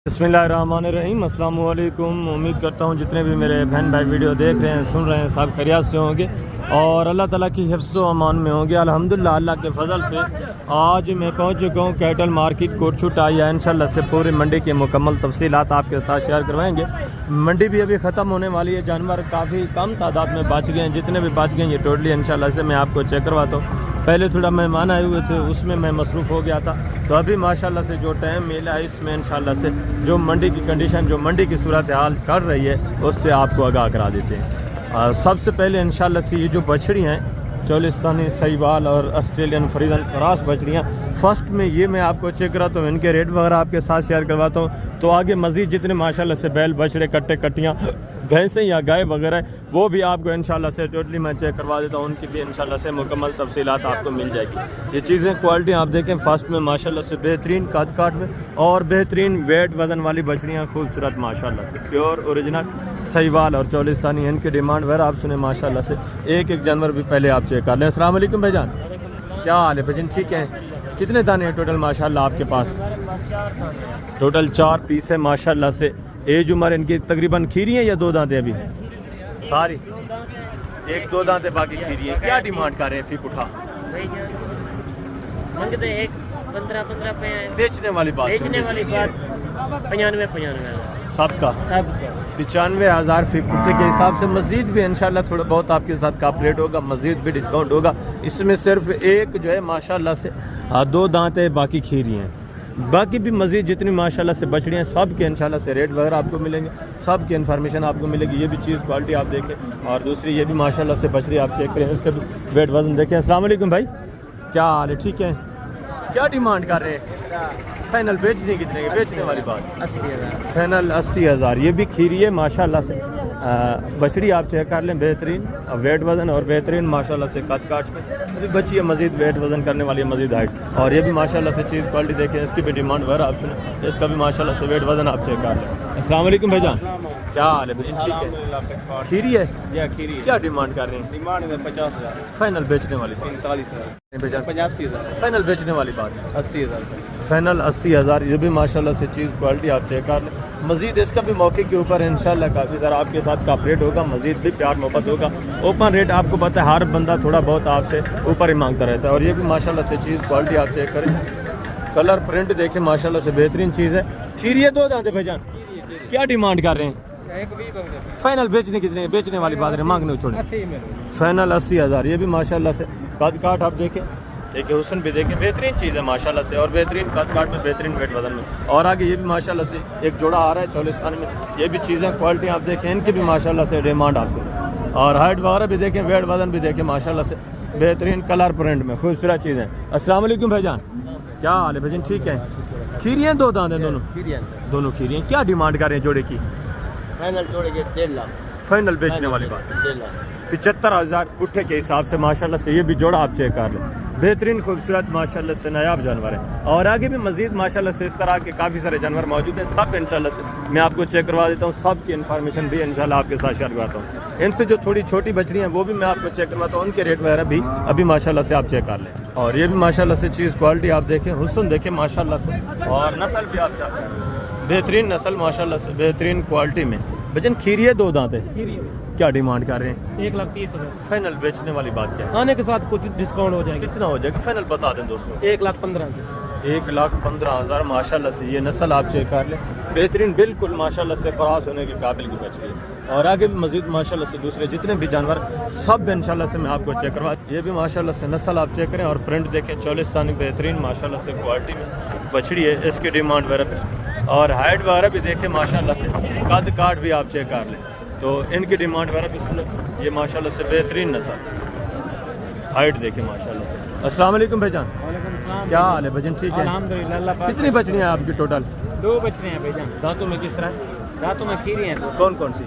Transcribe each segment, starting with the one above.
बिस्मिल्लाहिर्रहमानिर्रहीम। अस्सलाम वालेकुम। उम्मीद करता हूँ जितने भी मेरे बहन भाई वीडियो देख रहे हैं, सुन रहे हैं, सब खैरियत से होंगे और अल्लाह ताला की हिफ्ज़ व अमान में होंगे। अल्हम्दुलिल्लाह अल्लाह के फ़ज़ल से आज मैं पहुँच चुका हूँ कैटल मार्केट कोटछूट आया। इंशाल्लाह से पूरी मंडी की मुकम्मल तफसीलात आपके साथ शेयर करवाएंगे। मंडी भी अभी ख़त्म होने वाली है, जानवर काफ़ी कम तादाद में बच गए हैं। जितने भी बच गए हैं ये टोटली इंशाल्लाह से मैं आपको चेक करवाता हूँ। पहले थोड़ा मेहमान आए हुए थे, उसमें मैं मसरूफ़ हो गया था, तो अभी माशाल्लाह से जो टाइम मिला है इसमें इंशाल्लाह से जो मंडी की कंडीशन, जो मंडी की सूरत हाल चल रही है उससे आपको आगाह करा देते हैं। सबसे पहले इंशाल्लाह से ये जो बछड़ी हैं चोलिस्तानी सहीवाल और ऑस्ट्रेलियन फ्रीजन क्रॉस बछड़ियाँ, फर्स्ट में ये मैं आपको चेक कराता हूँ, इनके रेट वगैरह आपके साथ शेयर करवाता हूँ। तो आगे मज़ीद जितने माशाल्लाह से बैल बछड़े कट्टे कट्टियाँ भैंसें या गाय वगैरह वो भी आपको इंशाल्लाह से टोटली मैं चेक करवा देता हूँ। उनकी भी इंशाल्लाह से मुकम्मल तफसीलात आपको मिल जाएगी। ये चीज़ें क्वालिटी आप देखें, फर्स्ट में माशाल्लाह से बेहतरीन कद काट में और बेहतरीन वेट वज़न वाली बछड़ियाँ खूबसूरत माशाल्लाह से प्योर ओरिजिनल सहीवाल और चोलिस्तानी। इनकी डिमांड वगैरह आप सुने माशाल्लाह से। एक एक जानवर भी पहले आप चेक कर लें। अस्सलाम वालेकुम भाईजान, क्या हाल है भाईजान? ठीक है। कितने दाने हैं टोटल माशाल्लाह आपके पास? टोटल 4 पीस है माशाल्लाह से। एज उम्र इनकी तकरीबन खीरी है या 2 दांतें? अभी सारी 1-2 दांतें, बाकी खीरी है। क्या डिमांड कर रहे हैं? फीक उठा मंगते एक 15-15 बेचने वाली बात, 95 सबका सब 95,000 फी कुत्ते के हिसाब से। मज़ीद भी इंशाल्लाह थोड़ा बहुत आपके साथ कापरेट होगा, मज़ीद भी डिस्काउंट होगा। इसमें सिर्फ एक जो है माशाल्लाह से 2 दांत है, बाकी खीरी हैं। बाकी भी मज़ीद जितनी माशाल्लाह से बछड़ियाँ सब के इंशाल्लाह से रेट वगैरह आपको मिलेंगे, सब की इन्फॉर्मेशन आपको मिलेगी। ये भी चीज़ क्वालिटी आप देखें और दूसरी ये भी माशाल्लाह से बछड़ी आप चेक करें, इसका भी वेट वज़न देखें। अस्सलाम वालेकुम भाई, क्या हाल है? ठीक है। क्या डिमांड कर रहे हैं? फाइनल बेचने कितने के? बेचने वाली बात 80,000 फाइनल 80,000। ये भी खीरी है माशाल्लाह से। बछड़ी आप चेक कर लें, बेहतरीन वेट वज़न और बेहतरीन माशाल्लाह से कद काट में अभी बची है, मज़ीद वेट वज़न करने वाली है, मज़ीद हाइट। और ये भी माशाल्लाह से चीज़ क्वालिटी देखें, इसकी भी डिमांड वगैरह आप सुने, इसका भी माशाल्लाह से वेट वज़न आप चेक कर लें। अस्सलाम वालेकुम भाईजान, क्या हाल है भाई? ठीक है। खीरी है या खीरी? क्या डिमांड कर रहे हैं? डिमांड है 50,000 फाइनल बेचने वाली 45,000 85,000 फाइनल बेचने वाली बात 80,000 फाइनल 80,000। ये भी माशाल्लाह से चीज़ क्वालिटी आप चेक कर लें। मज़ीद इसका भी मौके के ऊपर इंशाल्लाह काफ़ी सारा आपके साथ कापरेट होगा, मज़ीद भी प्यार मोहब्बत होगा। ओपन रेट आपको पता है, हर बंदा थोड़ा बहुत आपसे ऊपर ही मांगता रहता है। और ये भी माशाल्लाह से चीज़ क्वालिटी आप चेक करें, कलर प्रिंट देखें माशाल्लाह से बेहतरीन चीज़ है। खीरी है 2 दांत भाईजान, क्या डिमांड कर रहे हैं? फाइनल बेचने कितने? बेचने वाली बात है, मांगने छोड़े। फाइनल 80,000। ये भी माशाल्लाह से कद काट आप देखें, देखिए हुस्न भी देखें, बेहतरीन चीज़ है माशाल्लाह से और बेहतरीन कद काट में, बेहतरीन वेट वज़न में। और आगे ये भी माशाल्लाह से एक जोड़ा आ रहा है चोलिस्तान में। ये भी चीज़ें क्वालिटी आप देखें, इनकी भी माशाल्लाह से डिमांड आपको और हाइट वगैरह भी देखें, वेट वज़न भी देखें माशाल्लाह से बेहतरीन कलर प्रिंट में खूबसूरत चीज़ें। अस्सलाम वालेकुम भाईजान, क्या हाल है भाईजान? ठीक है। खीरियाँ 2 दांत हैं दोनों खीरियाँ। क्या डिमांड कर रहे हैं जोड़े की? फाइनल जोड़े के 1.5 लाख फाइनल बेचने वाली बात 75,000 पुट्ठे के हिसाब से माशाल्लाह से। ये भी जोड़ा आप चेक कर लें, बेहतरीन खूबसूरत माशाल्लाह से नायाब जानवर है। और आगे भी मज़ीद माशाल्लाह से इस तरह के काफ़ी सारे जानवर मौजूद हैं, सब इंशाल्लाह से मैं आपको चेक करवा देता हूँ। सब की इन्फॉर्मेशन भी इंशाल्लाह आपके साथ शेयर करवाता हूँ। इनसे जो थोड़ी छोटी बछड़ियाँ हैं वो भी मैं आपको चेक करवाता हूँ, उनके रेट वगैरह भी अभी माशाल्लाह से आप चेक कर लें। और ये भी माशाल्लाह से चीज़ क्वालिटी आप देखें, हुस्न देखें माशाल्लाह से और नस्ल भी आप चेक करें, बेहतरीन नस्ल माशाल्लाह से, बेहतरीन क्वालिटी में। भजन खीरी है 2 दांत है। क्या डिमांड कर रहे हैं? 1,30,000 फाइनल बेचने वाली बात क्या है? आने के साथ कुछ डिस्काउंट हो जाएगा। कितना हो जाएगा फाइनल बता दें दोस्तों? 1,15,000 1,15,000 माशाल्लाह से। ये नस्ल आप चेक कर लें, बेहतरीन बिल्कुल माशाल्लाह से क्रॉस होने के काबिल की बछड़ी है। और आगे भी मज़ीद माशाल्लाह से दूसरे जितने भी जानवर सब इंशाल्लाह से मैं आपको चेक करवा। ये भी माशाल्लाह से नस्ल आप चेक करें और प्रिंट देखें, चोलिस्तानी बेहतरीन माशाल्लाह से क्वालिटी में बछड़ी है। इसकी डिमांड वगैरह और हाइट वगैरह भी देखें माशाल्लाह से, कद काट भी आप चेक कर लें, तो इनकी डिमांड वगैरह भी सुनो। ये माशाल्लाह से बेहतरीन नस्ल, हाइट देखें माशाल्लाह से। अस्सलाम वालेकुम भाईजान, क्या हाल है भाईजान? ठीक है अल्हम्दुलिल्लाह। कितनी बछड़ियाँ हैं आपकी टोटल? 2 बछड़े हैं भाईजान। दांतों में किस तरह? दांतों में खीरी हैं 2। कौन कौन सी?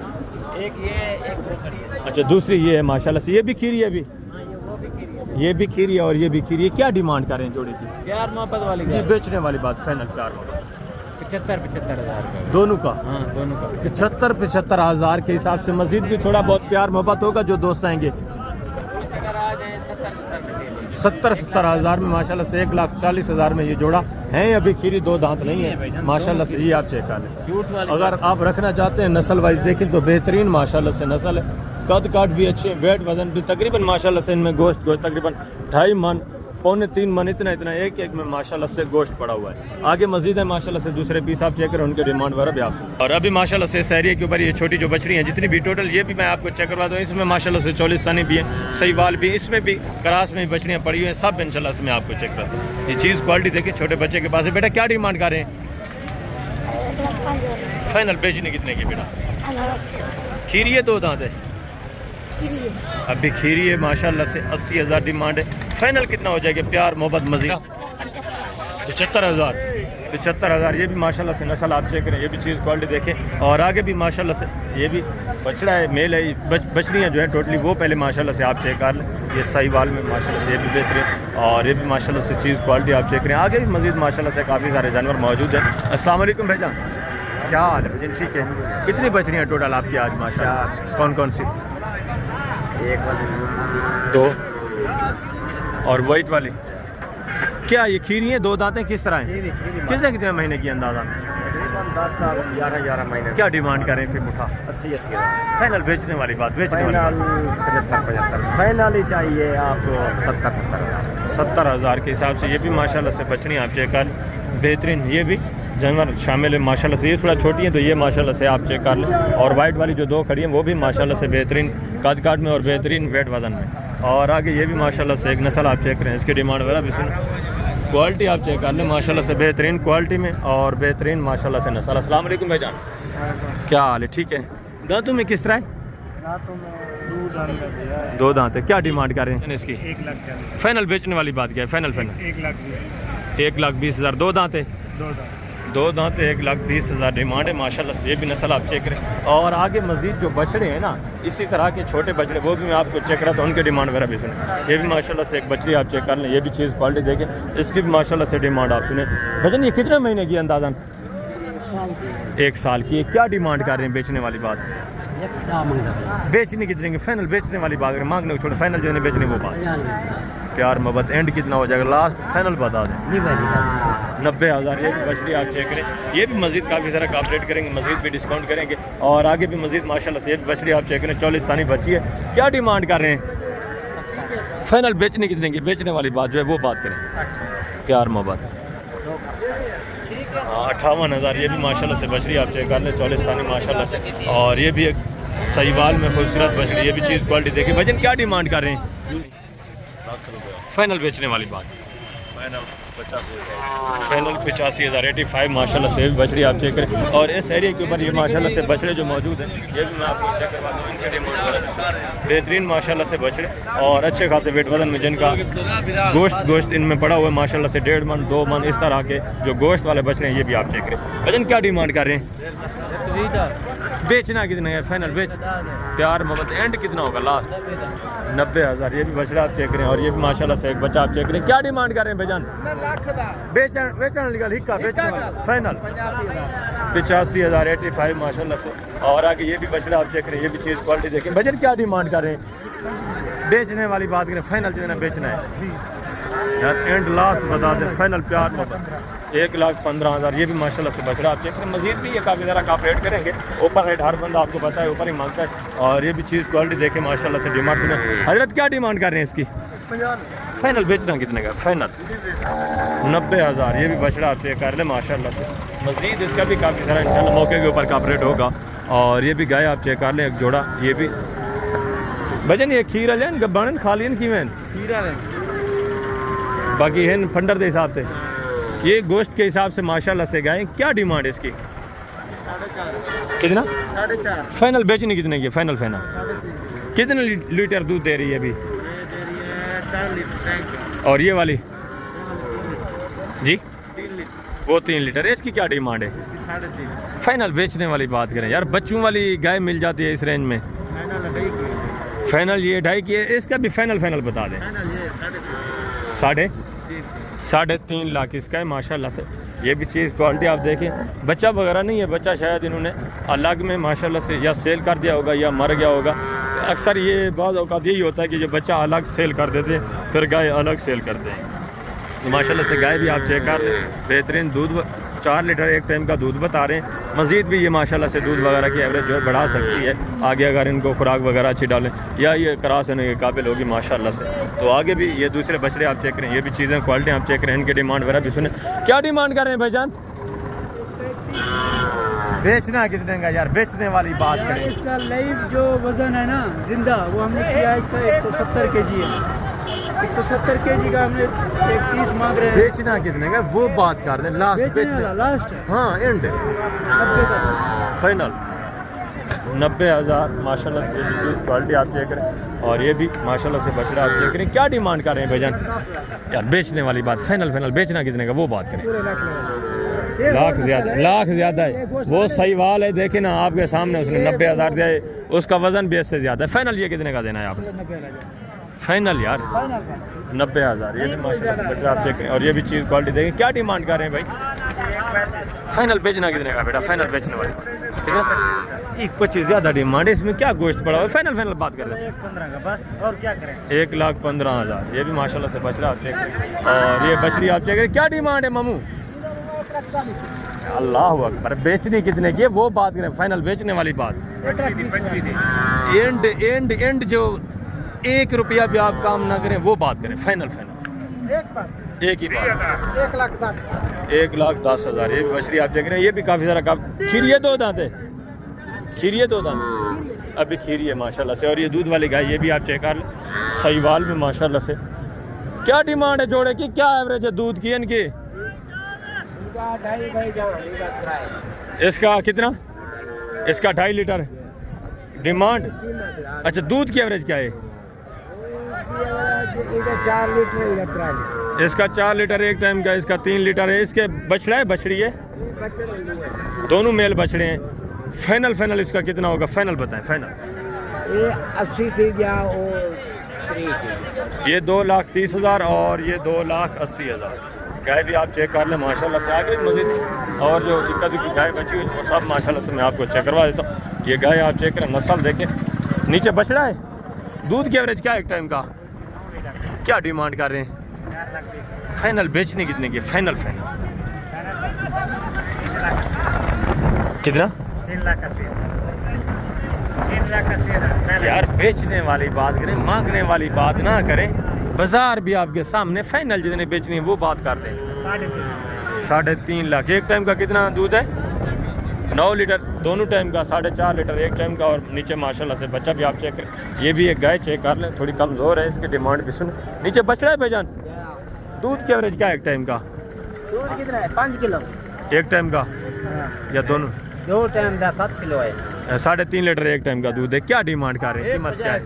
एक ये एक वो खड़ी है। अच्छा, दूसरी ये है माशाल्लाह से। ये भी खीरी है अभी? हाँ, ये वो भी खीरी है। ये भी खीरी है और ये भी खीरी है। क्या डिमांड करें जोड़े की? प्यार मोहब्बत वाली जी, बेचने वाली बात फाइनल प्यार में 75,000 दोनों का। हाँ, दोनों का 75,000 के हिसाब से। मजीद भी थोड़ा बहुत प्यार मोहब्बत होगा जो दोस्त आएंगे। 70 हज़ार में माशाल्लाह से 1,40,000 में ये जोड़ा है। अभी खीरी 2 दांत नहीं है माशाल्लाह से, ये आप चेक कर लें। अगर आप रखना चाहते हैं नस्ल वाइज देखें तो बेहतरीन माशाल्लाह से नस्ल है, कद काट भी अच्छे, वेट वजन भी तकरीबन माशाल्लाह से इनमें गोश्त तकरीबन 2.5 मन 2.25 मन इतना एक में माशाल्लाह से गोश्त पड़ा हुआ है। आगे मजीद है माशाल्लाह से दूसरे पीस आप चेक करें, उनके डिमांड वगैरह भी आप। और अभी माशाल्लाह से इस एरिया के ऊपर ये छोटी जो बछड़ी हैं जितनी भी टोटल ये भी मैं आपको चेक करवा दूँ। इसमें माशाल्लाह से चोलिस्तानी भी है, सहीवाल भी, इसमें भी क्रास में बछड़ियाँ पड़ी हुई हैं, सब इंशाल्लाह से मैं आपको चेक करता हूँ। ये चीज़ क्वालिटी देखिए, छोटे बच्चे के पास है। बेटा क्या डिमांड कर रहे हैं? फाइनल बेचने कितने की बेटा? खीरी है 2 दांत है अभी खीरी है माशाल्लाह से 80,000 डिमांड है। फाइनल कितना हो जाएगा? प्यार मोहब्बत मजीद 75,000 ये भी माशाल्लाह से नस्ल आप चेक करें, ये भी चीज़ क्वालिटी देखें। और आगे भी माशाल्लाह से ये भी बछड़ा है, मेल है, बछड़ियाँ जो है टोटली वो पहले माशाल्लाह से आप चेक कर लें। ये सहीवाल में माशाल्लाह से ये भी बेहतरीन, और ये भी माशाल्लाह से चीज़ क्वालिटी आप चेक करें। आगे भी मजीद माशाल्लाह से काफ़ी सारे जानवर मौजूद हैं। अस्सलाम वालेकुम भाईजान, क्या हाल है भाईजान? ठीक है। कितनी बछड़ियाँ टोटल आपकी आज माशाल्लाह? कौन कौन सी? 2 और वाइट वाली क्या ये खीरी है? 2 दांतें किस तरह हैं? कितने महीने की अंदाज़ा? 10-11 महीने। क्या डिमांड करें फिर मुठा? 80 फाइनल बेचने वाली बात, बेचने वाली 75 फाइनल ही चाहिए आपको। 70,000 के हिसाब से ये भी माशाल्लाह से बछड़ी आप चेक कर, बेहतरीन ये भी जानवर शामिल है माशाल्लाह से। ये थोड़ा छोटी है तो ये माशाल्लाह से आप चेक कर लें। और वाइट वाली जो 2 खड़ी हैं वो भी माशाल्लाह से बेहतरीन कद काट में और बेहतरीन वेट वजन में। और आगे ये भी माशाल्लाह से एक नस्ल आप चेक करें, इसकी डिमांड वगैरह भी सुन, क्वालिटी आप चेक कर लें माशाल्लाह से बेहतरीन क्वालिटी में और बेहतरीन माशाल्लाह से नस्ल। अस्सलाम वालेकुम भाईजान, क्या हाल है? ठीक है। दांतों में किस तरह है? 2 दांत है। क्या डिमांड कर रहे हैं इसकी? 1,40,000 फाइनल बेचने वाली बात क्या है? फाइनल 1,20,000 2 दांत है। 2 दांत 1,20,000 डिमांड है माशाल्लाह से। ये भी नस्ल आप चेक करें। और आगे मजीद जो बछड़े हैं ना इसी तरह के छोटे बछड़े वो भी मैं आपको चेक करा था, उनके डिमांड वगैरह भी सुने। ये भी माशाल्लाह से एक बछड़ी आप चेक कर लें, ये भी चीज़ क्वालिटी देखें, इसकी भी माशाल्लाह से डिमांड आप सुने। भजन ये कितने महीने की अंदाज़ा? 1 साल की। क्या डिमांड कर रहे हैं बेचने वाली बात? बेचने कितने की? फाइनल बेचने वाली बात करें, मांगने को छोड़े, फाइनल जो है बेचने वो बात। प्यार मोहब्बत एंड कितना हो जाएगा? लास्ट फाइनल बता दें। 90,000 ये भी बछड़ी आप चेक करें। ये भी मजीद काफ़ी सारा कॉपरेट करेंगे, मजीद भी डिस्काउंट करेंगे। और आगे भी मजीद माशाल्लाह से ये भी बछड़ी आप चेक करें, 40 बची है। क्या डिमांड कर रहे हैं? फाइनल बेचने कितने की? बेचने वाली बात जो है वो बात करें। प्यार मोहब्बत 58,000 ये भी माशाल्लाह से बछड़ी आप चेक कर लें, 40 माशाल्लाह से। और ये भी एक सहीवाल में खूबसूरत बछड़ी, ये भी चीज़ क्वालिटी देखिए। भजन क्या डिमांड कर रहे हैं? फाइनल बेचने वाली बात? फाइनल 85,000 85 माशाल्लाह से बछड़ी आप चेक करें। और इस एरिया के ऊपर ये माशाल्लाह से बछड़े जो मौजूद हैं ये भी मैं आपको चेक करवा दूँ, इनके डिमांड बेहतरीन माशाल्लाह से बछड़े और अच्छे खासे वेट वजन में, जिनका गोश्त इनमें पड़ा हुआ है माशाल्लाह से 1.5 मन 2 मन इस तरह के जो गोश्त वाले बछड़े हैं ये भी आप चेक करें। भजन क्या डिमांड कर रहे हैं? बेचना कितने है? फाइनल बेच प्यार मोहब्बत एंड कितना होगा? लास्ट 90,000 ये भी बछड़ा आप चेक करें। और ये भी माशाल्लाह से एक बच्चा आप चेक करें। क्या डिमांड कर रहे हैं भाईजान? बेचन निकल हिक्का बेचने वाला फाइनल 85,000 85 माशाल्लाह से। और आगे ये भी बछड़ा आप चेक करें, ये भी चीज़ क्वालिटी देखें। भजन क्या डिमांड कर रहे हैं? बेचने वाली बात करें, फाइनल जो है ना बेचना है यार, एंड लास्ट बता दें फाइनल प्यार मोहब्बत 1,15,000 ये भी माशाल्लाह से बछड़ा आप चेक करें। मजीद भी ये काफ़ी ज़रा कॉपरेट करेंगे, ऊपर रेट हर बंदा आपको पता है ऊपर ही मांगता है। और ये भी चीज़ क्वालिटी देखें माशाल्लाह से। डिमांड सुने हजरत क्या डिमांड कर रहे हैं इसकी? फाइनल बेचना कितने का? फाइनल 90,000 ये भी बछड़ा आप चेक कर लें माशाल्लाह से। मजीद इसका भी काफ़ी सारा इंशाल्लाह मौके के ऊपर कॉपरेट होगा। और ये भी गाय आप चेक कर लें एक जोड़ा, ये भी भजन ये खीरा लेन गब्बान खा लियन की मैन खीरा बाकी है फंडर के हिसाब से, ये गोश्त के हिसाब से माशाल्लाह से गाय। क्या डिमांड है इसकी? 4.5 कितना? 4.5 फाइनल बेचने कितने की? फाइनल कितने लीटर दूध दे रही है अभी? 4 लीटर। और ये वाली जी वो 3 लीटर। इसकी क्या डिमांड है? 3.5 फाइनल बेचने वाली बात करें यार, बच्चों वाली गाय मिल जाती है इस रेंज में। फाइनल ये 2.5 की है। इसका भी फाइनल बता दें। 3.5 लाख इसका है माशाल्लाह से। ये भी चीज़ क्वालिटी आप देखें। बच्चा वगैरह नहीं है, बच्चा शायद इन्होंने अलग में माशाल्लाह से या सेल कर दिया होगा या मर गया होगा। अक्सर ये बाज़ औक़ात यही होता है कि जो बच्चा अलग सेल कर देते हैं फिर गाय अलग सेल करते हैं। तो माशाल्लाह से गाय भी आप चेक कर लें, बेहतरीन दूध 4 लीटर एक टाइम का दूध बता रहे हैं। मज़ीद भी ये माशाल्लाह से दूध वगैरह की एवरेज जो है बढ़ा सकती है आगे, अगर इनको खुराक वगैरह अच्छी डालें या ये क्रॉस होने के काबिल होगी माशाल्लाह से। तो आगे भी ये दूसरे बछड़े आप चेक करें, ये भी चीज़ें क्वालिटी आप चेक करें, इनकी डिमांड वगैरह भी सुने। क्या डिमांड कर रहे हैं भाईजान? बेचना कितने का यार, बेचने वाली बात करें। इसका लाइव जो वजन है ना जिंदा, वो हमने किया है इसका 170 kg है। 170 kg का हमने 30 मांग रहे हैं। बेचना कितने का वो बात कर दें, लास्ट बेचने लास्ट है। हाँ एंड 90 का फाइनल 90,000 माशाल्लाह से। ये चीज़ क्वालिटी आप चेक करें और ये भी माशाल्लाह से बछड़ा आप चेक करें। क्या डिमांड कर रहे हैं भाईजान? यार बेचने वाली बात फाइनल बेचना कितने का वो बात करें। लाख ज़्यादा है वो सही वाल है, देखे ना आपके सामने उसने 90,000 दिया है, उसका वजन भी इससे ज़्यादा है। फाइनल ये कितने का देना है आपने? फाइनल यार 90,000। ये भी माशाल्लाह बच्चा आप चेक करें और ये भी चीज़ क्वालिटी देखें। क्या डिमांड कर रहे हैं भाई? फाइनल बेचना कितने का बेटा? फाइनल बेचने वाले कितना? 1,25 ज़्यादा डिमांड है, इसमें क्या गोश्त पड़ा हुआ? फाइनल बात कर रहे हैं 1,15 का बस, और क्या करें। 1,15,000। ये भी माशाल्लाह से बछड़ा आप चेक करें और ये बछड़ी आप चेक करें। क्या डिमांड है मामू? अल्लाह अकबर। बेचनी कितने की वो बात करें, फाइनल बेचने वाली बात। एंड जो 1 रुपया भी आप काम ना करें वो बात करें। फाइनल एक ही बात 1,10,000। ये भी बछड़ी आप देख रहे हैं, ये भी काफ़ी सारा काम। खीरिए 2 दांत है, खीरिए 2 दांत अभी खीरी है माशाल्लाह से। और ये दूध वाली गाय ये भी आप चेक कर लें, सहीवाल में माशाल्लाह से। क्या डिमांड है जोड़े की? क्या एवरेज है दूध की इनकी? इसका कितना? इसका 2.5 लीटर डिमांड। अच्छा दूध की एवरेज क्या है? 4 लीटर। इसका 4 लीटर एक टाइम का, इसका 3 लीटर है। इसके बछड़ा है बछड़ी है? दोनों मेल बछड़े हैं। फाइनल इसका कितना होगा? फाइनल बताएं फाइनल। ये 80 थी क्या? ये 2,30,000 और ये 2,80,000। गाय भी आप चेक कर लें माशाल्लाह से। आगे मजीद और जो इक्का दुक्की गाय बची हुई वो सब माशाल्लाह से मैं आपको चेक करवा देता हूँ। ये गाय आप चेक करें, नस्ल देखें। नीचे बछड़ा है। दूध की एवरेज क्या है एक टाइम का? क्या डिमांड कर रहे हैं? फाइनल बेचने कितने की? फाइनल कितना? 3 लाख का शेयर। 3 लाख का शेयर यार बेचने वाली बात करें, मांगने वाली बात ना करें। बाजार भी आपके सामने, फाइनल जितने बेचनी है वो बात कर दें। 3.5 लाख। एक टाइम का कितना दूध है? 9 लीटर दोनों टाइम का, 4.5 लीटर एक टाइम का। और नीचे माशाल्लाह से बच्चा भी आप चेक करें। ये भी एक गाय चेक कर लें, थोड़ी कमज़ोर है, इसकी डिमांड भी सुन। नीचे बछड़ा है भाईजान। दूध की एवरेज क्या है एक टाइम का? दूध कितना है? 5 किलो एक टाइम का या दोनों? 2 टाइम 7 किलो है। 3.5 लीटर एक टाइम का दूध है। क्या डिमांड कर रहे हैं? कीमत क्या है?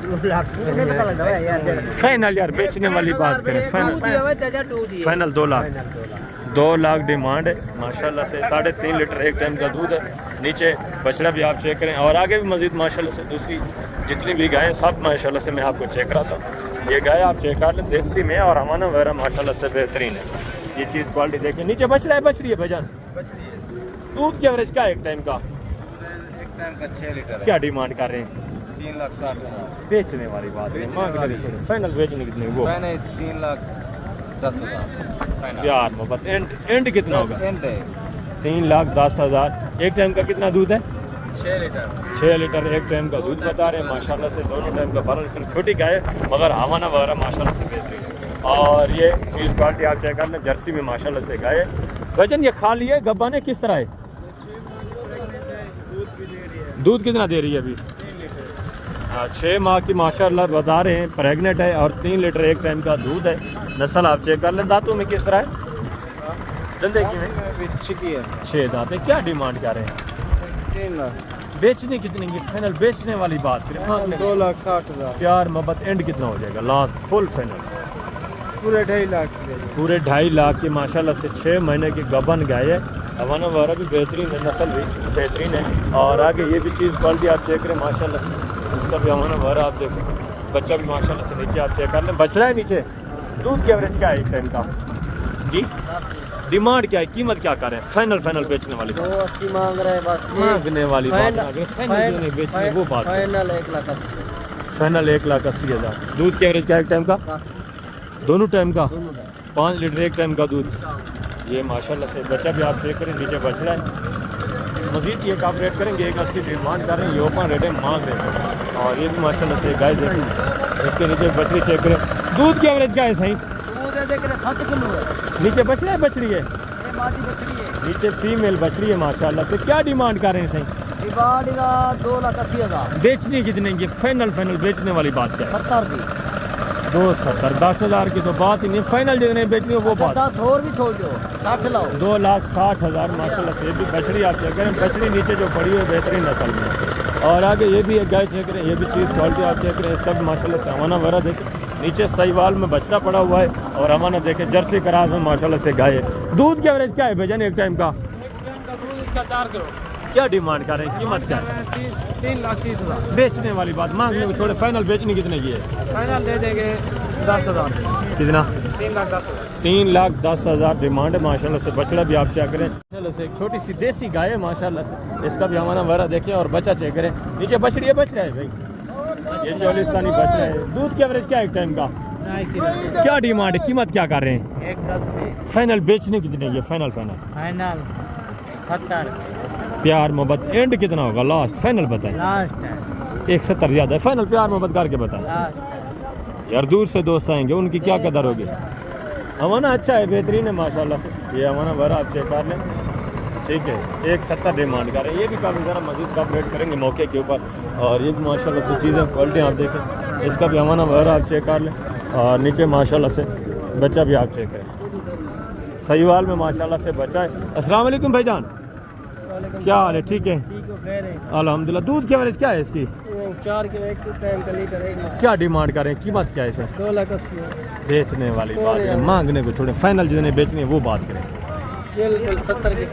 2 लाख फाइनल यार बेचने वाली बात करें। फाइनल 2 लाख। 2 लाख डिमांड है माशाल्लाह से। 3.5 लीटर एक टाइम का दूध है। नीचे बछड़ा भी आप चेक करें और आगे भी मजीद माशाल्लाह से दूसरी जितनी भी गायें सब माशाल्लाह से मैं आपको चेक कराता हूँ। ये गाय आप चेक कर लें, देसी में और हमाना वगैरह माशाल्लाह से बेहतरीन है। ये चीज़ क्वालिटी देखिए। नीचे बछड़ा है बछड़ी है भाईजान? दूध की एवरेज क्या है एक टाइम का? एक टाइम का 6 लीटर। क्या डिमांड कर रहे हैं? 3,60,000। बेचने वाली बात है, फाइनल बेचने कितने वो? 3,10,000 यार मोहब्बत एंड कितना होगा? 3,10,000। एक टाइम का कितना दूध है? 6 लीटर। 6 लीटर एक टाइम का दूध बता रहे हैं माशाल्लाह से। दोनों टाइम का 12 लीटर। छोटी गाय है मगर हवाना वगैरह माशाल्लाह से बेहतरीन है। और ये चीज़ क्वालिटी आप चेक कर लें, जर्सी में माशाल्लाह से गाय है। वजन ये खाली है, गब्बाने किस तरह है? दूध कितना दे रही है अभी? 6 माह की माशाल्लाह बता रहे हैं, प्रेगनेंट है और 3 लीटर एक टाइम का दूध है। नस्ल आप चेक कर लें। दांतों में किस तरह है? दंदे की में 6 दांत है। क्या डिमांड कर रहे हैं? 3 लाख। बेचने कितने की? फाइनल बेचने वाली बात करें। 2,60,000। प्यार मोहब्बत एंड कितना हो जाएगा लास्ट फुल फाइनल? पूरे 2.5 लाख। पूरे 2.5 लाख की माशाल्लाह से 6 महीने की गबन गाय है। हवाना वगैरह भी बेहतरीन है, नस्ल भी बेहतरीन है। और आगे ये भी चीज़ क्वालिटी आप चेक करें माशाल्लाह से। इसका भी हवाना वगैरह आप देखें। बच्चा भी माशाल्लाह से नीचे आप चेक कर लें। बछड़ा है नीचे। दूध की एवरेज क्या है एक टाइम का? जी डिमांड क्या है, कीमत क्या कर रहे हैं? फाइनल बेचने वाली बात, 280 मांग रहे हैं बस। मांगने वाली बात, फाइनल फाइनल जो नहीं बेचनी वो बात, फाइनल 1,80,000। फाइनल 1,80,000। दूध की एवरेज क्या है एक टाइम का? दोनों टाइम का 5 लीटर एक टाइम का दूध। ये माशाल्लाह से बच्चा भी आप चेक करें, नीचे बच रहा है। मजीद ये आप रेट करेंगे 1,80 डिमांड कर रहे हैं, ये ओपन रेट है, मांग रहे हैं। और ये भी माशाल्लाह से गाय देखें, इसके नीचे बछड़ी चेक करें। दूध की एवरेज क्या है सही? दूध देख रहे 7 किलो है। नीचे बछड़ा है, बछड़ी है, ये मादी बकरी है। नीचे फीमेल बछड़ी है माशाल्लाह से। क्या डिमांड कर रहे हैं सही? डिमांड का 2,80,000। बेचनी कितने की? फाइनल बेचने वाली बात क्या है? 70 की। 270, 10,000 की तो बात ही नहीं, फाइनल जितने बेचनी हो वो बात। 10 और भी छोड़ दो, 60 लाओ। 2,60,000 माशाल्लाह से। ये भी बछड़ी आप चेक करें, बछड़ी नीचे जो पड़ी हुई है बेहतरीन नस्ल में। और आगे ये भी एक गाय चेक करें, ये भी चीज़ क्वालिटी आप चेक करें, इसका भी माशाल्लाह से हवाना वगैरह देखें। नीचे सहीवाल में बछड़ा पड़ा हुआ है और हवाना देखें, जर्सी क्रास में माशाल्लाह से गाय है। दूध की एवरेज क्या है भैया एक टाइम का? इसका 4 किलो। क्या डिमांड कर रहे हैं, कीमत क्या है? 3,30,000। बेचने वाली बात, मांगने को छोड़े, फाइनल बेचनी कितने की है? फाइनल दे देंगे 10,000। कितना? 3,10,000। 3,10,000 डिमांड है माशाल्लाह से। बछड़ा भी आप चेक करें, माशाल्लाह से एक छोटी सी देसी गाय है माशाल्लाह से। इसका भी हमारा वगैरह देखें और बच्चा चेक करें। नीचे बछड़ी है, बछड़ा है भाई, ये 44 बछड़ा है। दूध की एवरेज क्या है एक टाइम का? क्या डिमांड है, कीमत क्या कर रहे हैं? 1,80। फाइनल बेचने कितने की है? Final final 70। प्यार मोहब्बत एंड कितना होगा लास्ट? फाइनल बताएं। लास्ट है। 170 ज़्यादा है, फाइनल प्यार मोहब्बत करके बताएं लास्ट। यार। दूर से दोस्त आएंगे, उनकी क्या कदर होगी? हमारा अच्छा है, बेहतरीन है माशाल्लाह से। ये हमारा भरा आप चेक कर लें, ठीक है। 170 डिमांड कर रहे हैं। ये भी काफ़ी ज़रा मजीद कम रेट करेंगे मौके के ऊपर। और ये भी माशाल्लाह से चीज़ें क्वालिटी आप देखें, इसका भी हमारा भरा आप चेक कर लें। और नीचे माशाल्लाह से बच्चा भी आप चेक करें, सहीवाल में माशाल्लाह से बच्चा है। अस्सलाम वालेकुम भाईजान, क्या हाल है? ठीक है अल्हम्दुलिल्लाह। दूध की एवरेज क्या है इसकी? 4 किलो एक टाइम का लीटर है। क्या डिमांड करें, कीमत क्या है इसे? 2,80,000। बेचने वाली बात है, मांगने को छोड़े, फाइनल जितने बेचनी है वो बात करें। ये 70 की।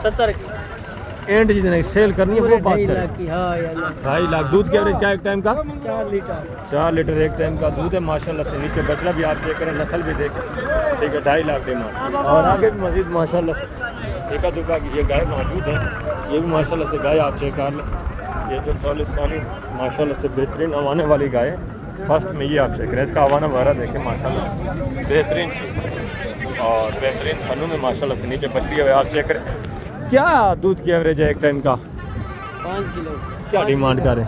70 की। एंड जितने सेल करनी है वो बात करें। 2.5 लाख। दूध की एवरेज क्या है एक टाइम का? 4 लीटर। 4 लीटर एक टाइम का दूध है माशाल्लाह से। नीचे बछड़ा भी आप चेक करें, नस्ल भी देखें, ठीक है। 2.5 लाख डिमांड। और आगे भी मजीद माशाल्लाह से एका दुका की ये गाय मौजूद है। ये भी माशाल्लाह से गाय आप चेक कर लें। ये जो 40 साल माशाल्लाह से बेहतरीन अवाने वाली गाय है। फर्स्ट में ये आप चेक करें, इसका अवाना वगैरह देखें माशाल्लाह बेहतरीन चीज़ और बेहतरीन थनों में माशाल्लाह से। नीचे बछड़ी है आप चेक करें। क्या दूध की एवरेज है एक टाइम का? 5 किलो। क्या डिमांड करें?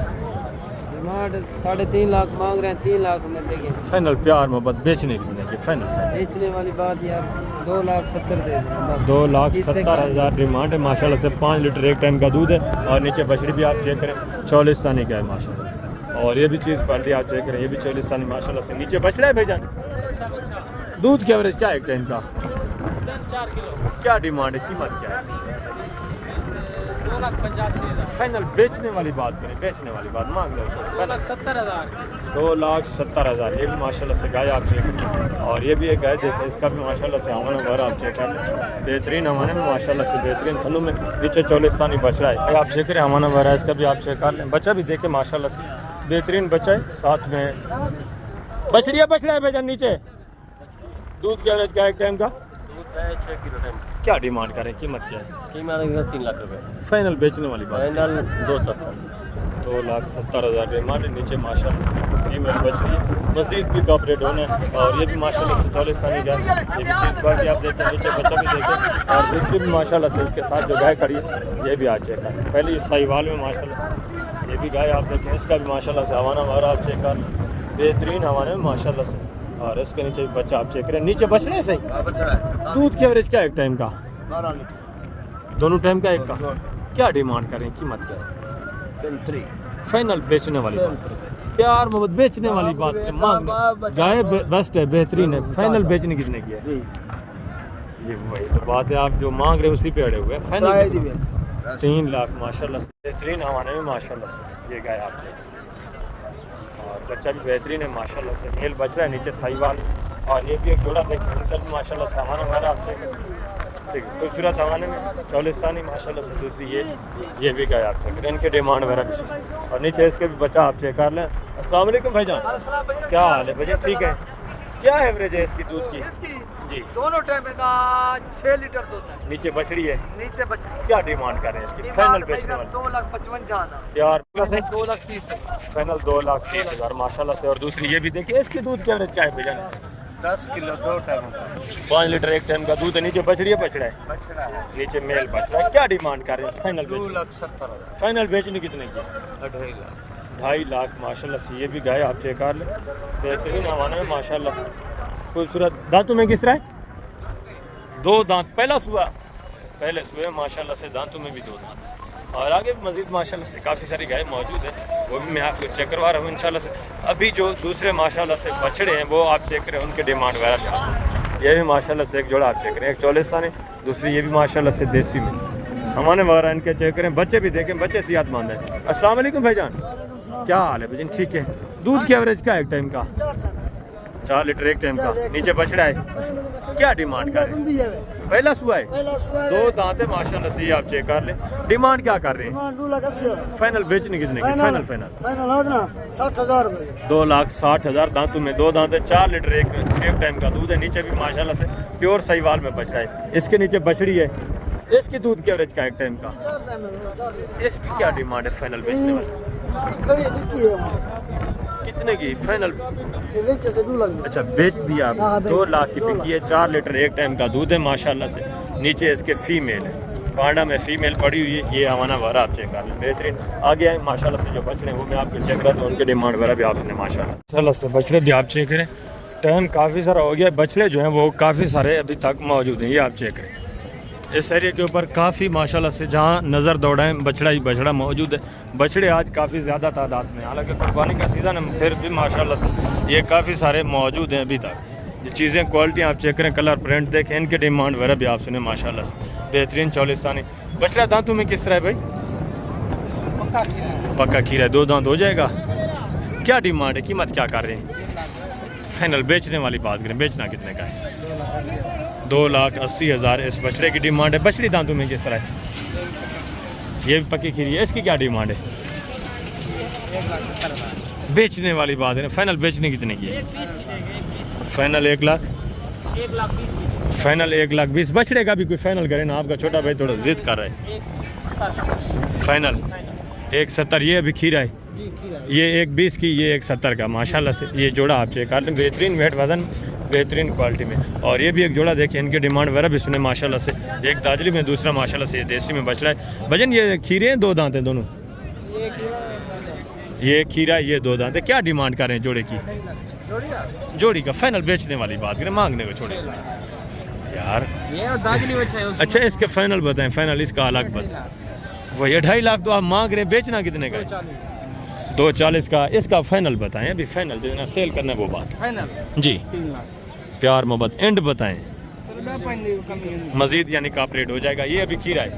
डिमांड 3.5 लाख मांग रहे हैं, 3 लाख में देंगे। फाइनल प्यार मोहब्बत बेचने की नहीं, फाइनल बेचने वाली बात यार 2,70,000 दे दें। 2,70,000 डिमांड है माशाल्लाह से। 5 लीटर एक टाइम का दूध है। और नीचे बछड़ी भी आप चेक करें, 44 सानी का है माशाल्लाह से। और ये भी चीज़ क्वालिटी आप चेक करें, ये भी 44 सानी माशाल्लाह से। नीचे बछड़ा है भाईजान। दूध की एवरेज क्या है एक टाइम का? 4 किलो। क्या डिमांड है, कीमत क्या है? 2,85,000। फाइनल बेचने वाली बात करें, बेचने वाली बात मांग लो। 2,70,000। 2,70,000। ये भी माशाल्लाह से गाय आप चेक करें। और ये भी एक गाय देखें, इसका भी माशाल्लाह से हमारा घर आप चेक करें, बेहतरीन हमारे में माशाल्लाह से बेहतरीन थनों में। नीचे 44 सानी बछड़ा है, आप चेक करें हमारा घर है, इसका भी आप चेक कर लें। बच्चा भी देखें माशाल्लाह से बेहतरीन बच्चा है, साथ में बछड़िया बछड़ा है भैया। नीचे दूध की एवरेज क्या है एक टाइम का? 6 किलो टाइम। क्या डिमांड करें, कीमत क्या है? कीमत 3 लाख रुपए। फाइनल बेचने वाली बात? फाइनल 270। 2,70,000 डिमांड है। नीचे माशाल्लाह फीमेल बछड़ी है, मजीद भी कॉपरेट होना है। और ये भी माशाल्लाह से 44 साल गाय, ये भी चीज़ बाकी आप देखें। नीचे बच्चा भी देखें और दूसरी भी माशाल्लाह से इसके साथ जो गाय खड़ी है ये भी आप चेक करें। पहले ये साहिवाल में माशाल्लाह ये भी गाय आप देखें, इसका भी माशाल्लाह से हवाना वगैरह आप चेक करें, बेहतरीन हवाने में माशाल्लाह से। और इसके नीचे भी बच्चा आप चेक करें। नीचे बछड़े सही। दूध की एवरेज क्या है एक टाइम का? 12 लीटर। दोनों टाइम का एक का? क्या डिमांड करें, कीमत क्या है? फाइनल बेचने वाली बात, प्यार मोहब्बत बेचने वाली बात है। मांग गाय बेस्ट है, बेहतरीन है। फाइनल बेचने कितने की है? ये वही तो बात है, आप जो मांग रहे हैं उसी पे अड़े हुए हैं। फाइनल 3 लाख माशाल्लाह से बेहतरीन हवाने में माशाल्लाह से ये गाय आप चेक। और बच्चा भी बेहतरीन है माशाल्लाह से, मेल बच रहा है। नीचे साहिवाल और ये भी एक जोड़ा देखें, उनका भी माशाल्लाह से हमारा हमारा आप चेक करें, ठीक है। खूबसूरत हवाने में 44 सानी माशाल्लाह से। दूसरी ये भी गाय आप चेक करें, इनके डिमांड वगैरह भी सुन। और नीचे इसके भी बच्चा आप चेक कर लें। अस्सलाम वालेकुम भाईजान, क्या हाल है भैया? ठीक है। क्या एवरेज है इसकी दूध की? इसकी जी दोनों टाइम का 6 लीटर दूध है। नीचे बछड़ी है, नीचे बच्चे क्या डिमांड कर रहे हैं इसकी फाइनल बेचने वाले? 2,55,000 यार वैसे 2,30,000 फाइनल 2,30,000 माशाल्लाह से। और दूसरी ये भी देखिए, इसकी दूध की एवरेज क्या है भैया? 10 किलो 2 टाइम 5 लीटर एक टाइम का दूध है। नीचे बछड़ी है, बछड़ा है, बछड़ा है। नीचे मेल बछड़ा है। क्या डिमांड कर रहे हैं फाइनल बेचने? 2,70,000 फाइनल बेचने कितने की? 2.5 लाख 2.5 लाख माशाल्लाह से। ये भी गाय आप चेक कर लें, बेहतरीन हवाना में माशाल्लाह से, खूबसूरत। दांतों में किस तरह है? 2 दांत, पहला सुआ, पहले सुए माशाल्लाह से, दांतों में भी 2 दांत। और आगे भी मजीद माशाल्लाह से काफ़ी सारी गाय मौजूद है, वो भी मैं आपको चेक करवा रहा हूँ इंशाल्लाह से। अभी जो दूसरे माशाल्लाह से बछड़े हैं वो आप चेक करें, उनके डिमांड वगैरह। ये भी माशाल्लाह से एक जोड़ा आप चेक करें, एक चौलिस्तानी, दूसरी ये भी माशाल्लाह से देसी में हमारे वगैरह इनके चेक करें। बच्चे भी देखें, बच्चे से याद मान है। अस्सलाम वालेकुम भाईजान, क्या हाल है भाईजान? ठीक है। दूध की एवरेज क्या है एक टाइम का? 4 लीटर एक टाइम का। नीचे बछड़ा है, क्या डिमांड कर रहे हैं? पहला सुआ है, 2 दांत है माशाल्लाह से। आप चेक कर लें, डिमांड क्या कर रहे हैं? 2,80,000 फाइनल बेचने कितने की? फाइनल फाइनल फाइनल हो ना 60,000 रुपये 2,60,000। दांतों में 2 दांत है, 4 लीटर एक टाइम का दूध है। नीचे भी माशाल्लाह से प्योर सहीवाल में बछड़ा है। इसके नीचे बछड़ी है। इसकी दूध की एवरेज क्या है एक टाइम का? 4 टाइम में 4 लीटर इसकी क्या डिमांड है फाइनल बेचने में? खड़ी दिखती है कितने की फाइनल? ये बेचे से 2 लाख अच्छा बेच दिया आप? हाँ, बेच 2 लाख की 2 बिकी है। 4 लीटर एक टाइम का दूध है माशाल्लाह से। नीचे इसके फीमेल है, पांडा में फीमेल पड़ी हुई है। ये हमारा वारा आप चेक कर लें, बेहतरीन। आगे आए माशाल्लाह से जो बछड़े हैं वो मैं आपको चेक रहा था, उनके डिमांड वगैरह भी आपने माशाल्लाह से। बछड़े भी आप चेक करें, टाइम काफ़ी सारा हो गया। बछड़े जो हैं वो काफ़ी सारे अभी तक मौजूद हैं, ये आप चेक करें। इस एरिया के ऊपर काफ़ी माशाल्लाह से जहाँ नज़र दौड़ाएं बछड़ा ही बछड़ा मौजूद है। बछड़े आज काफ़ी ज़्यादा तादाद में, हालांकि कुर्बानी का सीज़न है, फिर भी माशाल्लाह से ये काफ़ी सारे मौजूद हैं अभी तक। ये चीज़ें क्वालिटी आप चेक करें, कलर प्रिंट देखें, इनके डिमांड वगैरह भी आप सुने माशाल्लाह से। बेहतरीन चौलिस्तानी बछड़ा। दांतों में किस तरह है भाई? पक्का खीरा है, 2 दांत हो जाएगा। क्या डिमांड है, कीमत क्या कर रहे हैं? फाइनल बेचने वाली बात करें, बेचना कितने का है? 2,80,000 इस बछड़े की डिमांड है। बछड़ी दांतों में किस तरह है? ये भी पक्की खीरी है। इसकी क्या डिमांड है? बेचने वाली बात है। फाइनल बेचने कितने की है? Final 1 lakh, final 1,20,000। बछड़े का भी कोई फाइनल करे ना, आपका छोटा भाई थोड़ा जिद कर रहा है। फाइनल 1,70,000। ये अभी खीरा है, ये 1,20,000 की, ये 1,70,000 का माशाल्लाह से। ये जोड़ा आप चेक कर लें, बेहतरीन वेट वज़न, बेहतरीन क्वालिटी में। और ये भी एक जोड़ा देखिए, इनके डिमांड वगैरह भी सुने माशाल्लाह से। एक दाजली में, दूसरा माशाल्लाह से देसी में बछड़ा है। भजन ये खीरे हैं, 2 दांत हैं दोनों? ये खीरा, ये 2 दांत है। क्या डिमांड कर रहे हैं जोड़े की? जोड़ी का फाइनल बेचने वाली बात करें, मांगने को छोड़े यार। अच्छा इसके फाइनल बताएं, फाइनल इसका अलग बताएं। वही 2.5 लाख तो आप मांग रहे हैं, बेचना कितने का? 2,40,000 का। इसका फाइनल बताएं, अभी फाइनल जो है ना सेल करना है वो बात फाइनल जी। 3 लाख प्यार मोहब्बत एंड बताएं, मजीद मजीद यानी कॉपरेट हो जाएगा। ये अभी खीरा है,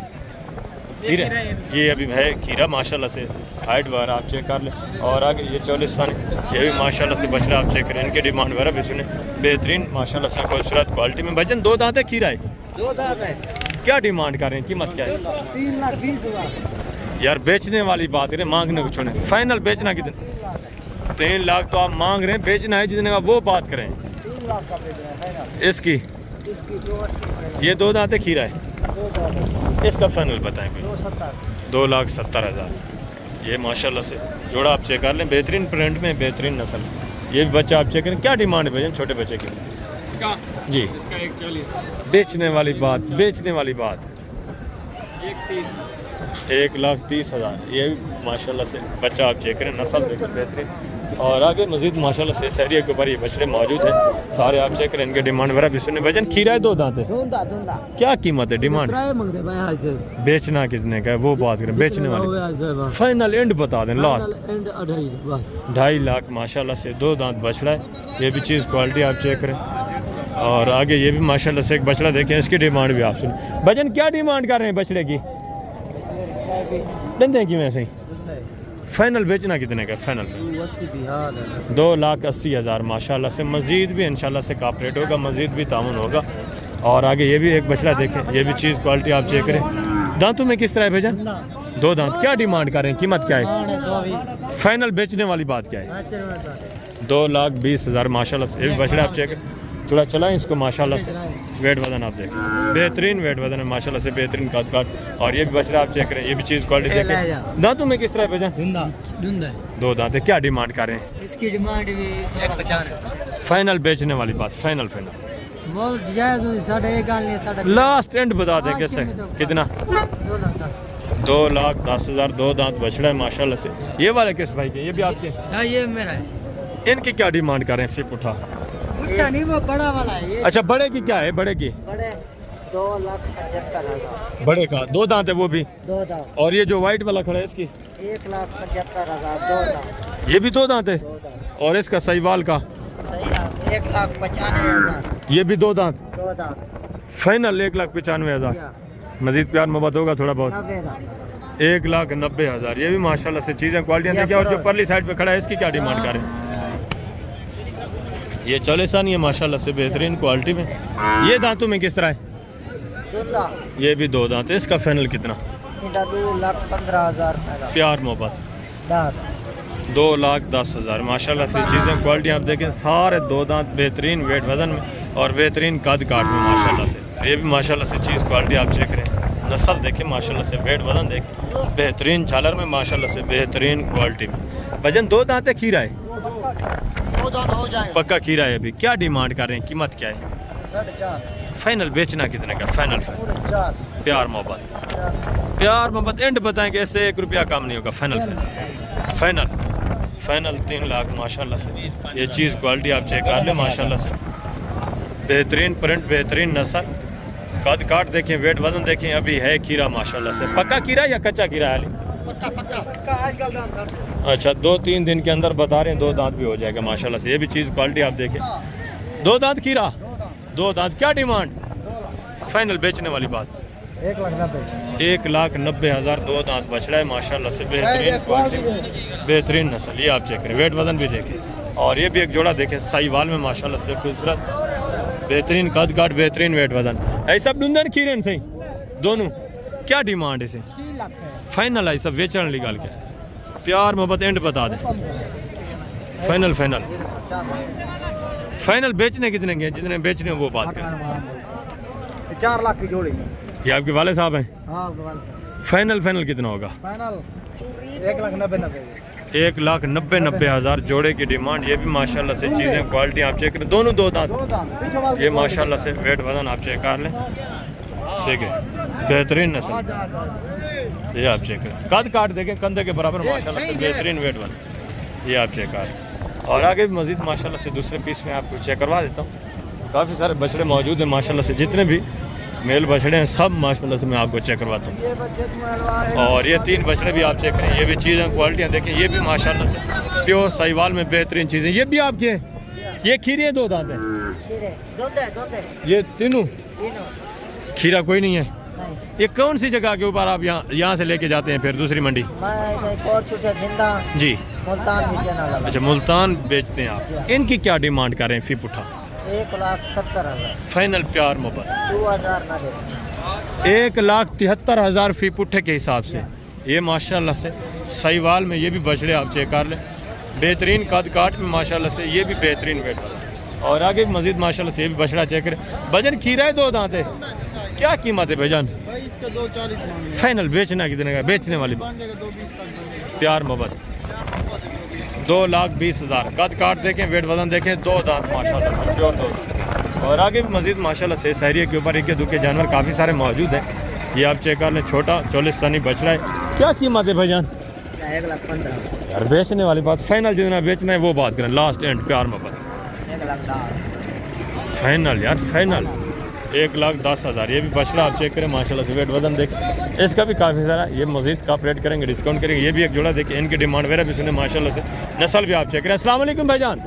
खीरा ये अभी है खीरा माशाल्लाह से। हाइट वगैरह आप चेक कर लें। और आगे ये चौलिस्तानी, ये भी माशाल्लाह से बछड़ा आप चेक करें, इनके डिमांड वगैरह भी सुने, बेहतरीन माशाल्लाह से खूबसूरत क्वालिटी में। भजन 2 दांत है, खीरा है। 2 दांत है। क्या डिमांड कर रहे हैं, कीमत क्या है? 3,20,000 यार बेचने वाली बात करें, मांगने को छोड़ें। फाइनल बेचना कितने? 3 लाख तो आप मांग रहे हैं, बेचना है जितने का वो बात करें। 3 लाख का बेच रहे हैं फाइनल। इसकी इसकी 2,80,000 ये 2 दांत है, खीरा है। 2 दांत इसका फाइनल बताएं कोई? 2,70,000 2,70,000। ये माशाल्लाह से जोड़ा आप चेक कर लें, बेहतरीन प्रिंट में, बेहतरीन नस्ल। ये भी बच्चा आप चेक करें। क्या डिमांड है भैया छोटे बच्चे की? इसका जी इसका 1,40,000 बेचने वाली बात, बेचने वाली बात 1,30,000 1,30,000। ये भी माशाल्लाह से बच्चा आप चेक करें, नस्ल देखें बेहतरीन। और आगे मजीद माशाल्लाह से इस एरिया के ऊपर ये बछड़े मौजूद हैं सारे, आप चेक करें, इनके डिमांड वगैरह भी सुने। वजन खीरा है, 2 दांत है। क्या कीमत है, डिमांड? बेचना कितने का है वो बात करें, बेचने वाली फाइनल एंड बता दें, लास्ट 2.5 लाख माशाल्लाह से। 2 दांत बछड़ा है, ये भी चीज़ क्वालिटी आप चेक करें। और आगे ये भी माशाल्लाह से एक बछड़ा देखें, इसकी डिमांड भी आप सुने। भजन क्या डिमांड कर रहे हैं बछड़े की? लेते हैं कि वैसे ही फाइनल बेचना कितने का? फाइनल 2,80,000 माशाल्लाह से। मज़ीद भी इंशाल्लाह से कॉपरेट होगा, मज़ीद भी तामुन होगा। और आगे ये भी एक बछड़ा देखें, ये भी चीज़ क्वालिटी आप चेक करें। दांतों में किस तरह है भैया? 2 दांत। क्या डिमांड कर रहे हैं, कीमत क्या है? फाइनल बेचने वाली बात क्या है? 2,20,000 माशाल्लाह से। ये भी बछड़ा आप चेक थोड़ा चलाएं इसको माशाल्लाह से। वेट वजन आप देखें, बेहतरीन वेट वजन है माशाल्लाह से, बेहतरीन काट काट। और ये भी बछड़ा आप चेक करें, ये भी चीज़ क्वालिटी देखें। दांतों में किस तरह है भैया? दो दांत है। क्या डिमांड कर रहे हैं? इसकी डिमांड भी 150 फाइनल बेचने वाली बात, फाइनल बोल जायज हो, 1.5 लास्ट एंड बता दें कैसे कितना? 2,10,000 दो दांत बछड़ा है माशाल्लाह से। ये वाले किस भाई के? ये भी आपके? हाँ ये मेरा है। इनकी क्या डिमांड कर रहे हैं? फिर उठा उल्टा नहीं, वो बड़ा वाला है ये। अच्छा, बड़े की क्या है? बड़े की बड़े 2,75,000। बड़े का दो दांत है वो भी? दो दांत। और ये जो व्हाइट वाला खड़ा है इसकी? 1,75,000 दो दांत। ये भी दो दांत है। दो दांत। और इसका सहीवाल का? सही है, 1,95,000 ये भी दो दांत। दो दांत। फाइनल 1,95,000। मजीद प्यार मोहब्बत होगा थोड़ा बहुत? 1,90,000। ये भी माशाल्लाह से चीज़ें क्वालिटियाँ देखिए। और जो परली साइड पे खड़ा है इसकी क्या डिमांड करें? ये चौलेसानी है माशाल्लाह से, बेहतरीन क्वालिटी में। ये दांतों में किस तरह है? ये भी दो दांत है। इसका फाइनल कितना? 2,15,000 प्यार मोहब्बत। दांत। 2,10,000 माशाल्लाह से चीज़ें क्वालिटी आप देखें, सारे दो दांत, बेहतरीन वेट वजन में और बेहतरीन कद काट में माशाल्लाह से। ये भी माशाल्लाह से चीज़ क्वालिटी आप चेक करें, नस्ल देखें माशाल्लाह से, वेट वजन देखें, बेहतरीन झालर में माशाल्लाह से, बेहतरीन क्वालिटी में। वजन दो दांत है, खीरा है? दो दांत हो जाएगा। पक्का खीरा है। अभी क्या डिमांड कर रहे हैं? कीमत क्या है? 4.5। फाइनल बेचना कितने का? फाइनल 4। प्यार मोहब्बत, प्यार मोहब्बत एंड बताएं कि इससे 1 रुपया कम नहीं होगा। फाइनल फाइनल फाइनल 3 लाख माशाल्लाह से। ये चीज़ क्वालिटी आप चेक कर लें माशाल्लाह से, बेहतरीन प्रिंट, बेहतरीन नस्ल, कद काट देखें, वेट वजन देखें। अभी है खीरा माशाल्लाह से। पक्का खीरा या कच्चा खीरा है? अच्छा, 2-3 दिन के अंदर बता रहे हैं दो दांत भी हो जाएगा माशाल्लाह से। ये भी चीज़ क्वालिटी आप देखें, दो दांत खीरा, दो दांत। क्या डिमांड? फाइनल बेचने वाली बात? 1,90,000 दो दांत बछड़ा है माशाल्लाह से, बेहतरीन क्वालिटी, बेहतरीन नस्ल। ये आप चेक करें, वेट वजन भी देखें। और ये भी एक जोड़ा देखें साहीवाल में माशाल्लाह से, खूबसूरत, बेहतरीन कद काट, बेहतरीन वेट वजन। ऐसा दुंदन खीरन सही दोनों। क्या डिमांड है इसे? फाइनल है सब बेचने वाली गाल क्या? प्यार मोहब्बत एंड बता दें। फाइनल फाइनल फाइनल बेचने कितने के? जितने बेचने वो बात करें। 4 लाख की जोड़ी। ये आपके वाले साहब हैं? हाँ, फाइनल फाइनल कितना होगा? फाइनल 1,90,000। 1,90,000 जोड़े की डिमांड। ये भी माशाल्लाह से चीज़ें क्वालिटी आप चेक करें, दोनों दो दांत। ये माशाल्लाह से वेट वजन आप चेक कर लें, ठीक है, बेहतरीन नस्ल। ये आप चेक करें, कद काट देखें कंधे के बराबर माशाल्लाह से, बेहतरीन वेट वजन। ये आप चेक कर। और आगे भी मजीद माशाल्लाह से दूसरे पीस में आपको चेक करवा देता हूँ। काफ़ी सारे बछड़े मौजूद हैं माशाल्लाह से, जितने भी मेल बछड़े हैं सब माशाल्लाह से मैं आपको चेक करवाता हूँ। और ये 3 बछड़े भी आप चेक करें, ये भी चीज़ें क्वालिटियाँ देखें। ये भी माशाल्लाह से प्योर साहीवाल में बेहतरीन चीज़ें। ये भी आपके हैं? ये खीरे दो दांत हैं? ये तीनों खीरा कोई नहीं है? ये कौन सी जगह के ऊपर आप यहाँ से लेके जाते हैं फिर दूसरी मंडी? जी, मुल्तान। अच्छा, मुल्तान बेचते हैं आप। इनकी क्या डिमांड कर रहे हैं? फी पुठा 1,70,000। फाइनल प्यार मोहब्बत 2,000। 1,73,000 फी पुट्ठे के हिसाब से। ये माशाल्लाह से साहीवाल में ये भी बछड़े आप चेक कर लें, बेहतरीन कद काट में माशाल्लाह से, ये भी बेहतरीन वेट। और आगे मजीद माशाल्लाह से ये भी बछड़ा चेक करें। वजन खीरा है, दो दांत है। क्या कीमत है भाईजान? फाइनल बेचना कितने का? बेचने वाली प्यार मोहब्बत 2,20,000। कद काट देखें, वेट वजन देखें, दो दांत माशाल्लाह से, प्योर दो दांत। और आगे भी मजीद माशाल्लाह से शहरिया के ऊपर इक्के दुक्के जानवर काफ़ी सारे मौजूद हैं। ये आप चेक कर लें, छोटा चौलिस्तानी बछड़ा है। क्या कीमत है भाईजान? 1,15,000। यार बेचने वाली बात, फाइनल जितना बेचना है वो बात करें, लास्ट एंड प्यार मोहब्बत। 1,10,000। फाइनल यार फाइनल 1,10,000। ये भी बछड़ा आप चेक करें माशाल्लाह से, वेट वजन देखें। इसका भी काफ़ी सारा, ये मजीद का रेट करेंगे, डिस्काउंट करेंगे। ये भी एक जोड़ा देखिए, इनकी डिमांड वगैरह भी सुने माशाल्लाह से, नस्ल भी आप चेक करें। अस्सलाम वालेकुम भाईजान,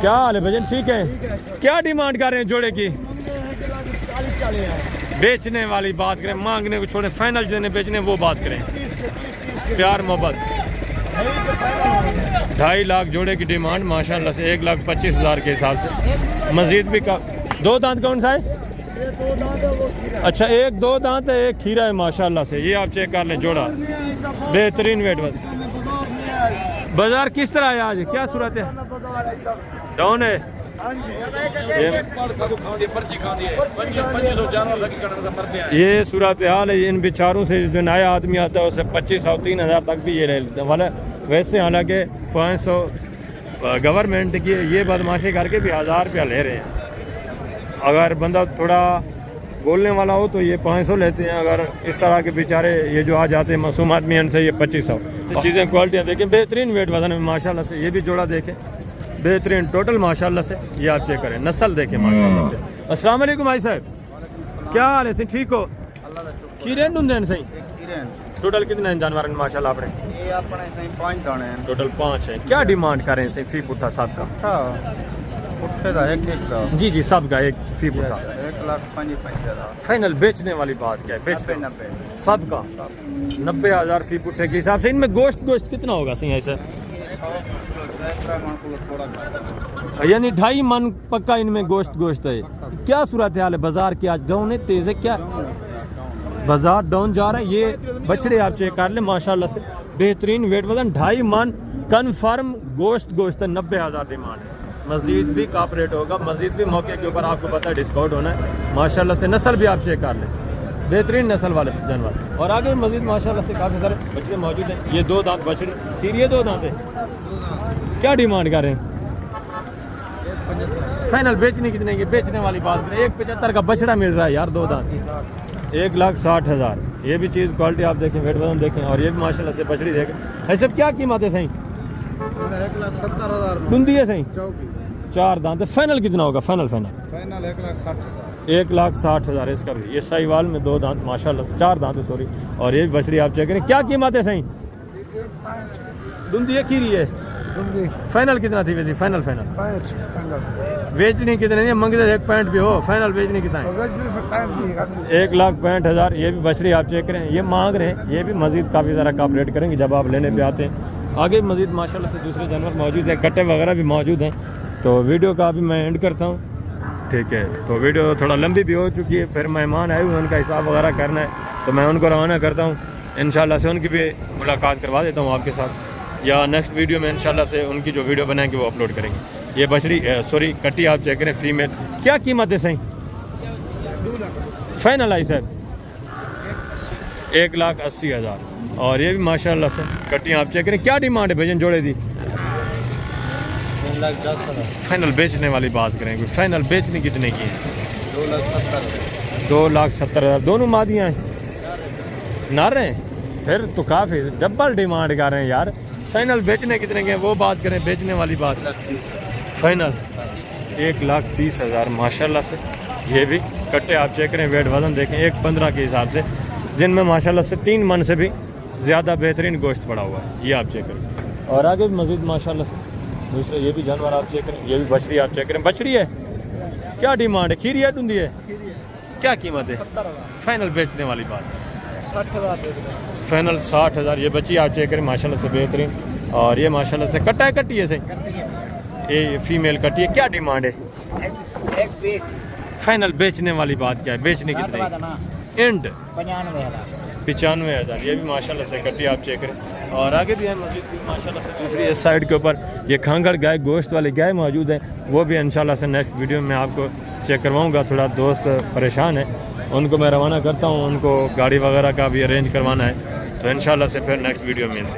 क्या हाल है भाईजान? ठीक है। क्या डिमांड कर रहे हैं जोड़े की? बेचने वाली बात करें, मांगने को छोड़े, फाइनल जिन्हें बेचने वो बात करें। प्यार मोहब्बत 2.5 लाख जोड़े की डिमांड माशाल्लाह से, 1,25,000 के हिसाब से। मजीद भी का दो दांत कौन सा है? अच्छा, एक दो दांत है, एक खीरा है माशाल्लाह से। ये आप चेक कर लें, जोड़ा बेहतरीन वेट वजन, बाजार किस तरह है आज, क्या सूरत है? डाउन है। ये सूरत हाल है। इन बेचारों से जो नया आदमी आता है उसे 2500 3000 तक भी ये ले लेते हैं वाला। वैसे हालांकि 500 गवर्नमेंट की ये बदमाशी करके भी 1000 रुपया ले रहे हैं। अगर बंदा थोड़ा बोलने वाला हो तो ये 500 लेते हैं। अगर इस तरह के बेचारे ये जो आ जाते हैं मासूम आदमी इनसे ये 2500। चीज़ें क्वालिटियाँ देखें, बेहतरीन वेट वजन में माशाल्लाह से। ये भी जोड़ा देखें बेहतरीन टोटल माशाल्लाह से। ये आप चेक करें, नस्ल देखें माशाल्लाह से। अस्सलाम वालेकुम भाई साहब, क्या हाल है? सही ठीक हो? खीरें ढूंढे सही। टोटल कितने हैं जानवर माशाल्लाह अपने? ये अपने सही 5 दाने हैं। टोटल 5 है। क्या डिमांड कर रहे हैं सही फी पुट्ठा साहब का? पुट्ठे का एक का जी जी सब का एक फी पुट्ठा। 1,55,000 फाइनल बेचने वाली बात क्या है? बेचने 90 सब का 90,000 फी पुट्ठे के हिसाब से। इनमें गोश्त कितना होगा सही ऐसे? यानी 2.5 मन पक्का इनमें गोश्त है। क्या सूरत हाल है बाजार की? आज डाउन है, तेज है क्या? बाजार डाउन जा रहा है। ये बछड़े आप चेक कर ले माशाल्लाह से, बेहतरीन वेट वजन 2.5 मन कन्फर्म गोश्त है। 90,000 डिमांड है। मजीद भी काप रेट होगा, मजीद भी मौके के ऊपर आपको पता है डिस्काउंट होना है माशाल्लाह से। नस्ल भी आप चेक कर लें, बेहतरीन नस्ल वाले जानवर। और आगे मजीद माशाल्लाह से काफ़ी सारे बछड़े मौजूद हैं। ये 2 दांत बछड़े, फिर ये 2 दांत है। क्या डिमांड कर रहे हैं? फाइनल बेचने कितने की? बेचने वाली बात करें 1,75 का बछड़ा मिल रहा है यार, 2 दांत 1,60,000। ये भी चीज़ क्वालिटी आप देखें, वेट वजन देखें। और ये भी माशाल्लाह से बछड़ी देखें। ऐसे क्या कीमत है सही? 1,70,000 बुंदी है सही। चौकी 4 दांत। फाइनल कितना होगा? फाइनल 1,60,000। 1,60,000 इसका भी। ये साहिवाल में 2 दांत माशाल्लाह, 4 दांत सॉरी। और ये बछड़ी आप चेक करें। क्या कीमत है सही? दुंदी है खीरी है। फाइनल कितना थी वैसे? फाइनल बेचनी कितने है? मंगते 1 पॉइंट भी हो। फाइनल बेचनी कितना है? 1,65,000। ये भी बछड़ी आप चेक करें, ये मांग रहे हैं। ये भी मजीद काफ़ी सारा काम रेट करेंगे जब आप लेने पे आते हैं। आगे मजीद माशाल्लाह से दूसरे जानवर मौजूद है, कट्टे वगैरह भी मौजूद हैं। तो वीडियो का अभी मैं एंड करता हूँ, ठीक है? तो वीडियो थोड़ा लंबी भी हो चुकी है, फिर मेहमान आए हुए हैं, उनका हिसाब वगैरह करना है, तो मैं उनको रवाना करता हूँ। इंशाल्लाह से उनकी भी मुलाकात करवा देता हूँ आपके साथ, या नेक्स्ट वीडियो में इंशाल्लाह से उनकी जो वीडियो बनाएंगे वो अपलोड करेंगे। ये बछड़ी सॉरी कट्टी आप चेक करें, फीमेल। क्या कीमत है सही? Final I sir 1,80,000। और ये भी माशाल्लाह से कट्टियाँ आप चेक करें। क्या डिमांड है भजन जोड़े दी? 3,10,000। फाइनल बेचने वाली बात करेंगे। फाइनल बेचने कितने की है? 2,70,000। 2,70,000। दोनों मादियाँ हैं ना रहे हैं? फिर तो काफ़ी डबल डिमांड कर रहे हैं यार। फाइनल बेचने कितने के हैं वो बात करें, बेचने वाली बात। फाइनल 1,30,000 माशाल्लाह से। ये भी कट्टे आप चेक करें, वेट वजन देखें 1,15 के हिसाब से, जिनमें माशाल्लाह से 3 मन से भी ज़्यादा बेहतरीन गोश्त पड़ा हुआ है। ये आप चेक करें। और आगे भी मज़ीद माशाल्लाह से दूसरे ये भी जानवर आप चेक करें। ये भी बछड़ी आप चेक करें। बछड़ी है, क्या डिमांड है? खीरी है ढूंढी है? क्या कीमत है? फाइनल बेचने वाली बात 60,000। फाइनल 60,000। ये बच्ची आप चेक करें माशाल्लाह से बेहतरीन। और ये माशाल्लाह से कट्टी है सही। ये फीमेल कट्टी है। क्या डिमांड है? 1,20,000। फाइनल बेचने वाली बात क्या है? बेचने कितने? एंड 95,000। ये भी माशाल्लाह से कट्टी आप चेक करें। और आगे भी है मस्जिद भी माशाल्लाह से दूसरी इस साइड के ऊपर ये खांगड़ गाय, गोश्त वाली गाय मौजूद है। वो भी इंशाल्लाह से नेक्स्ट वीडियो में आपको चेक करवाऊँगा। थोड़ा दोस्त परेशान है, उनको मैं रवाना करता हूँ, उनको गाड़ी वगैरह का भी अरेंज करवाना है। तो इंशाल्लाह से फिर नेक्स्ट वीडियो में मिलते हैं।